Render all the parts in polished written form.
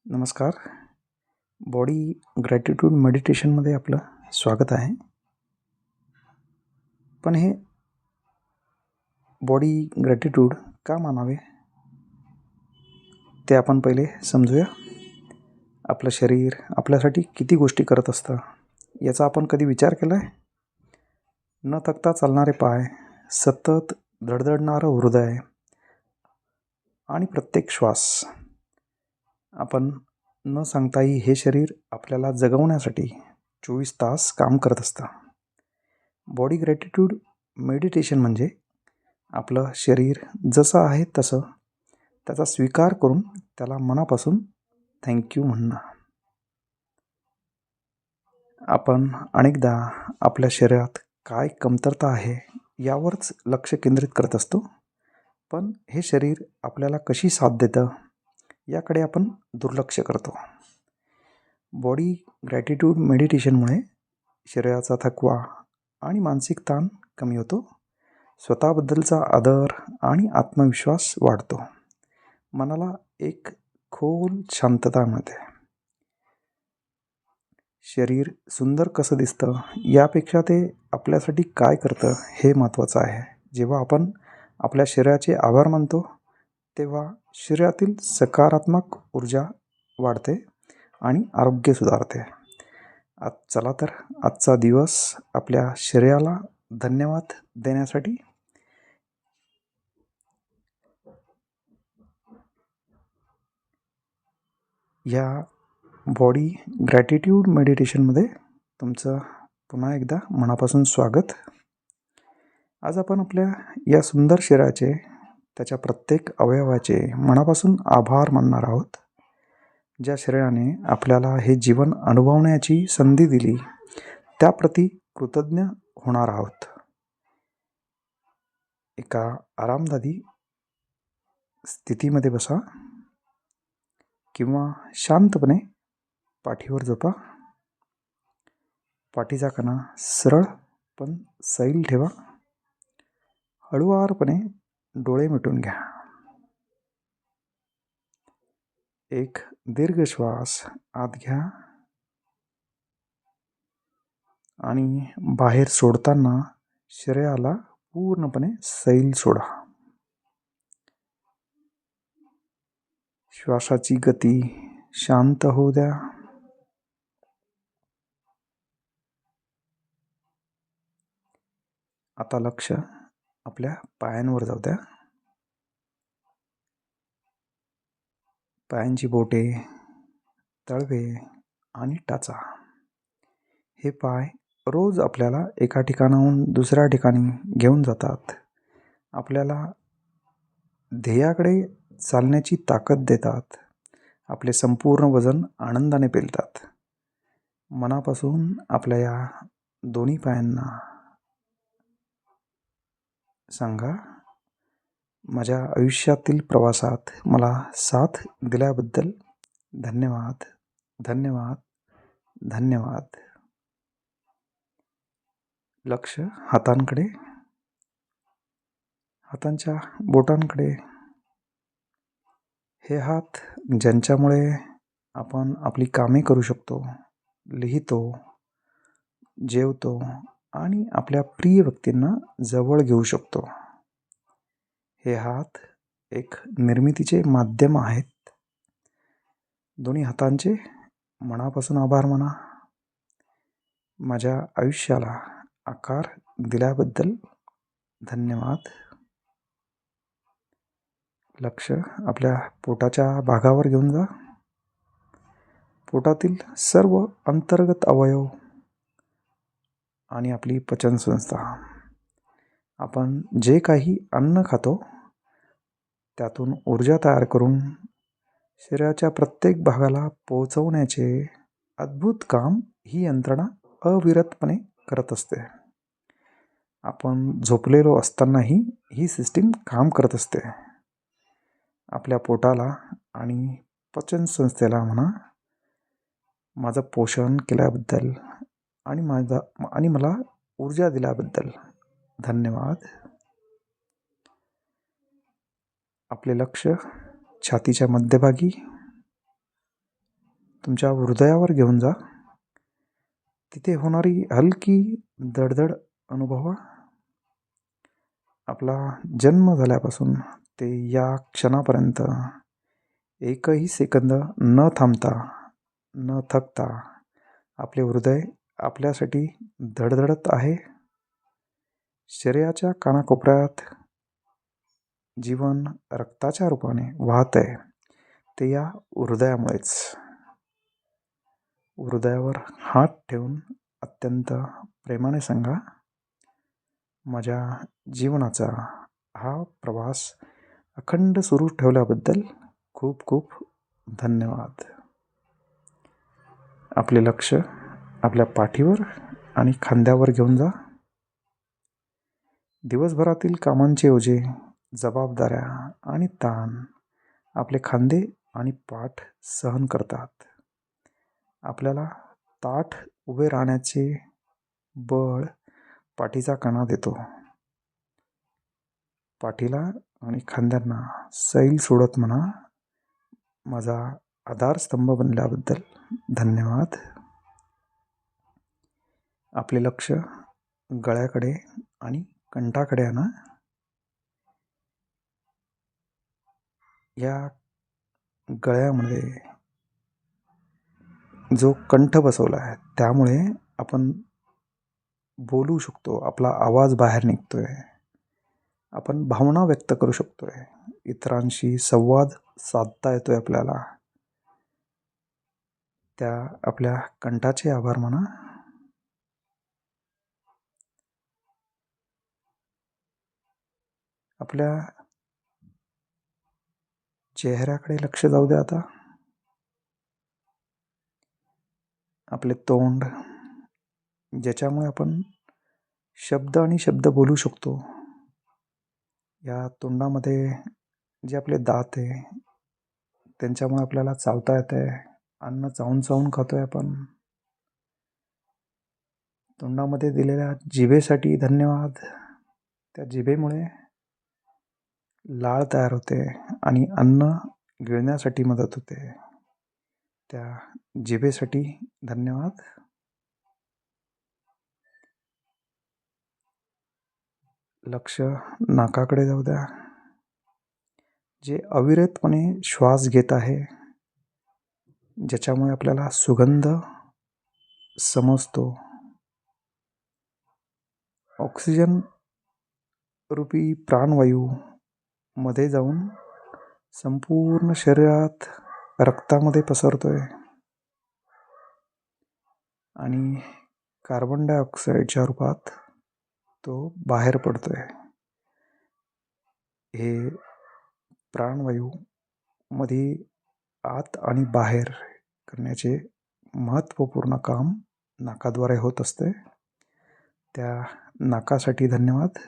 नमस्कार. Body gratitude मेडिटेशनमध्ये आपलं स्वागत आहे. पण हे बॉडी ग्रॅटिट्यूड का मानावे ते आपण पहिले समजूया. आपलं शरीर आपल्यासाठी किती गोष्टी करत असतं याचा आपण कधी विचार केला आहे? न थकता चालणारे पाय, सतत धडधडणारं हृदय आणि प्रत्येक श्वास. आपण न सांगताही हे शरीर आपल्याला जगवण्यासाठी 24 तास काम करत असतं. बॉडी ग्रॅटिट्यूड मेडिटेशन म्हणजे आपलं शरीर जसं आहे तसं त्याचा स्वीकार करून त्याला मनापासून थँक्यू म्हणणं. आपण अनेकदा आपल्या शरीरात काय कमतरता आहे यावरच लक्ष केंद्रित करत असतो, पण हे शरीर आपल्याला कशी साथ देतं याकडे आपण दुर्लक्ष करतो. बॉडी ग्रॅटिट्यूड मेडिटेशनमुळे शरीराचा थकवा आणि मानसिक ताण कमी होतो. स्वतःबद्दलचा आदर आणि आत्मविश्वास वाढतो. मनाला एक खोल शांतता मिळते. शरीर सुंदर कसं दिसतं यापेक्षा ते आपल्यासाठी काय करतं हे महत्त्वाचं आहे. जेव्हा आपण आपल्या शरीराचे आभार मानतो तेव्हा शरीरातील सकारात्मक ऊर्जा वाढते आणि आरोग्य सुधारते. चला तर आजचा दिवस आपल्या शरीराला धन्यवाद देण्यासाठी या बॉडी ग्रॅटिट्यूड मेडिटेशनमध्ये तुमचं पुन्हा एकदा मनापासून स्वागत. आज आपण आपल्या या सुंदर शरीराचे, त्याच्या प्रत्येक अवयवाचे मनापासून आभार मानणार आहोत. ज्या शरीराने आपल्याला हे जीवन अनुभवण्याची संधी दिली त्याप्रती कृतज्ञ होणार आहोत. एका आरामदायी स्थितीमध्ये बसा किंवा शांतपणे पाठीवर झोपा. पाठीचा कणा सरळ पण सैल ठेवा. हळुवारपणे डोळे मिटून घ्या. एक दीर्घ श्वास आत घ्या आणि बाहेर सोडताना शरीराला पूर्णपणे सैल सोडा. श्वासाची गती शांत होऊ द्या. आता लक्ष आपल्या पायांवर जाऊ द्या. पायांची बोटे, तळवे आणि टाचा. हे पाय रोज आपल्याला एका ठिकाणाहून दुसऱ्या ठिकाणी घेऊन जातात. आपल्याला ध्येयाकडे चालण्याची ताकद देतात. आपले संपूर्ण वजन आनंदाने पेलतात. मनापासून आपल्या या दोन्ही पायांना सांगा, माझ्या आयुष्यातील प्रवासात मला साथ दिल्याबद्दल धन्यवाद, धन्यवाद, धन्यवाद. लक्ष हातांकडे, हातांच्या बोटांकडे. हे हात ज्यांच्यामुळे आपण आपली कामे करू शकतो, लिहितो, जेवतो आणि आपल्या प्रिय व्यक्तींना जवळ घेऊ शकतो. हे हात एक निर्मितीचे माध्यम आहेत. दोन्ही हातांचे मनापासून आभार माना. माझ्या आयुष्याला आकार दिल्याबद्दल धन्यवाद. लक्ष आपल्या पोटाच्या भागावर घेऊन जा. पोटातील सर्व अंतर्गत अवयव आणि आपली पचनसंस्था. आपण जे काही अन्न खातो त्यातून ऊर्जा तयार करून शरीराच्या प्रत्येक भागाला पोहोचवण्याचे अद्भुत काम ही यंत्रणा अविरतपणे करत असते. आपण झोपलेलो असतानाही ही सिस्टीम काम करत असते. आपल्या पोटाला आणि पचनसंस्थेला म्हणा, माझं पोषण केल्याबद्दल आणि मला ऊर्जा दिल्याबद्दल धन्यवाद. आपले लक्ष छातीच्या मध्यभागी. तुमच्या हृदयावर घेऊन जा. तिथे होणारी हलकी धडधड अनुभवा. आपला जन्म झाल्यापासून ते या क्षणापर्यंत एकही सेकंद न थांबता न थकता आपले हृदय आपल्यासाठी धडधडत आहे. शरीराच्या कानाकोपऱ्यात जीवन रक्ताच्या रूपाने वाहत आहे. ते या हृदयामुळेच. हृदयावर हात ठेवून अत्यंत प्रेमाने सांगा, माझ्या जीवनाचा हा प्रवास अखंड सुरू ठेवल्याबद्दल खूप खूप धन्यवाद. आपले लक्ष आपल्या पाठीवर आणि खांद्यावर घेऊन जा. दिवसभरातील कामांचे ओझे, जबाबदाऱ्या आणि ताण आपले खांदे आणि पाठ सहन करतात. आपल्याला ताठ उभे राहण्याचे बळ पाठीचा कणा देतो. पाठीला आणि खांद्यांना सैल सोडत म्हणा, माझा आधारस्तंभ बनल्याबद्दल धन्यवाद. आपले लक्ष गळ्याकडे आणि कंठाकडे आणा. या गळ्यामध्ये जो कंठ बसवला आहे त्यामुळे आपण बोलू शकतो. आपला आवाज बाहेर निघतोय. आपण भावना व्यक्त करू शकतोय. इतरांशी संवाद साधता येतोय आपल्याला. त्या आपल्या कंठाचे आभार माना. आपल्या चेहऱ्याकडे लक्ष जाऊ द्या आता. आपले तोंड, ज्याच्यामुळे आपण शब्द आणि शब्द बोलू शकतो. या तोंडामध्ये जे आपले दात आहे त्यांच्यामुळे आपल्याला चावता येत आहे. अन्न चावून चावून खातोय आपण. तोंडामध्ये दिलेल्या जिभेसाठी धन्यवाद. त्या जिभेमुळे लाळ तयार होते आणि अन्न गिळण्यासाठी मदत होते. त्या जिभेसाठी धन्यवाद. लक्ष नाकाकडे जाऊ द्या. जे अविरतपणे श्वास घेत आहे, ज्याच्यामुळे आपल्याला सुगंध समजतो. ऑक्सिजन रूपी प्राणवायू मध्ये जाऊन संपूर्ण शरीरात रक्तामध्ये पसरतोय आणि कार्बन डायऑक्साईडच्या रूपात तो बाहेर पडतोय. हे प्राणवायू मध्ये आत आणि बाहेर करण्याचे महत्त्वपूर्ण काम नाकाद्वारे होत असते. त्या नाकासाठी धन्यवाद.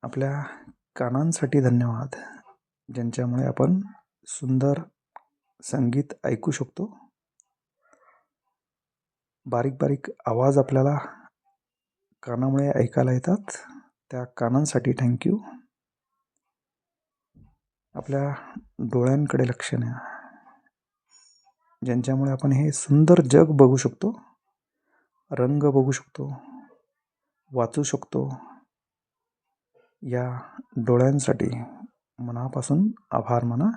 आपल्या कानांसाठी धन्यवाद, ज्यांच्यामुळे आपण सुंदर संगीत ऐकू शकतो. बारीक बारीक आवाज आपल्याला कानामुळे ऐकायला येतात. त्या कानांसाठी थँक्यू. आपल्या डोळ्यांकडे लक्ष द्या, ज्यांच्यामुळे आपण हे सुंदर जग बघू शकतो, रंग बघू शकतो, वाचू शकतो. या डोळ्यांसाठी मनापासून आभार माना.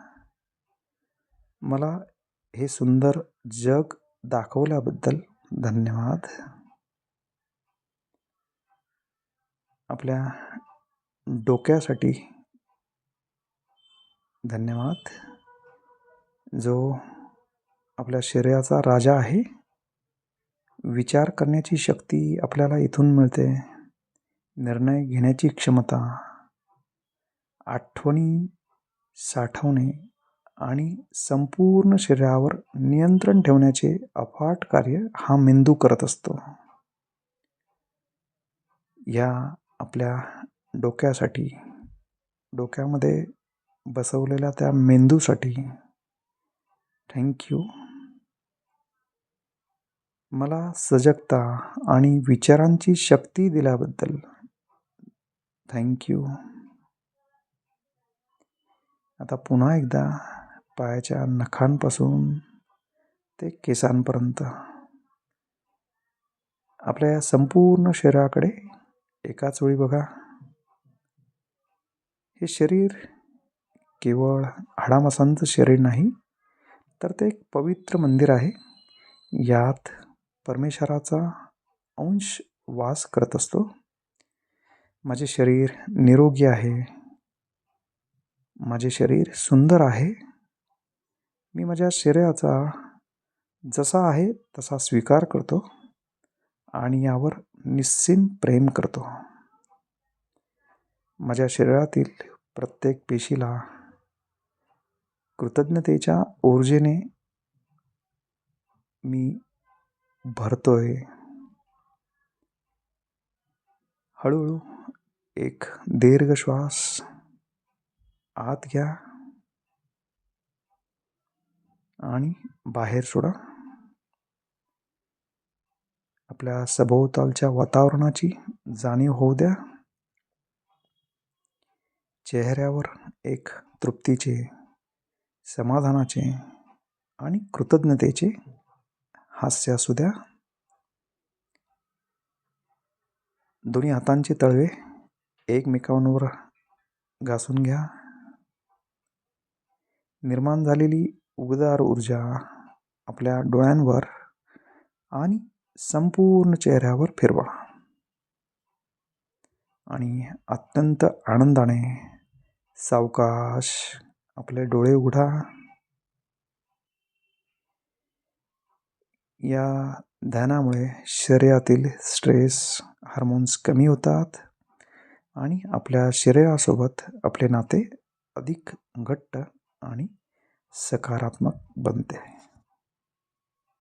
मला हे सुंदर जग दाखवल्याबद्दल धन्यवाद. आपल्या डोक्यासाठी धन्यवाद, जो आपल्या शरीराचा राजा आहे. विचार करण्याची शक्ती आपल्याला इथून मिळते. निर्णय घेण्याची क्षमता, आठवणी साठवणे आणि संपूर्ण शरीरावर नियंत्रण ठेवण्याचे अफाट कार्य हा मेंदू करत असतो. या आपल्या डोक्यासाठी, डोक्यामध्ये बसवलेल्या त्या मेंदूसाठी थँक्यू. मला सजगता आणि विचारांची शक्ती दिल्याबद्दल थँक्यू. आता पुन्हा एकदा पायाच्या नखांपासून ते केसांपर्यंत आपल्या या संपूर्ण शरीराकडे एकाच वेळी बघा. हे शरीर केवळ हाडामासांचं शरीर नाही, तर ते एक पवित्र मंदिर आहे. यात परमेश्वराचा अंश वास करत असतो. माझे शरीर निरोगी आहे, माझे शरीर सुंदर आहे. मी माझ्या शरीराचा जसा आहे तसा स्वीकार करतो आणि यावर निस्सीम प्रेम करतो. माझ्या शरीरातील प्रत्येक पेशीला कृतज्ञतेच्या ऊर्जेने मी भरतोय. हळूहळू एक दीर्घ श्वास आत घ्या आणि बाहेर सोडा. आपल्या सभोवतालच्या वातावरणाची जाणीव होऊ द्या. चेहऱ्यावर एक तृप्तीचे, समाधानाचे आणि कृतज्ञतेचे हास्य असू द्या. दोन्ही हातांचे तळवे एकमेकांवर घासून घ्या. निर्माण झालेली उबदार ऊर्जा आपल्या डोळ्यांवर आणि संपूर्ण चेहऱ्यावर फिरवा आणि अत्यंत आनंदाने सावकाश आपले डोळे उघडा. या ध्यानामुळे शरीरातील स्ट्रेस हार्मोन्स कमी होतात आणि आपल्या शरीरासोबत आपले नाते अधिक घट्ट आणि सकारात्मक बनते.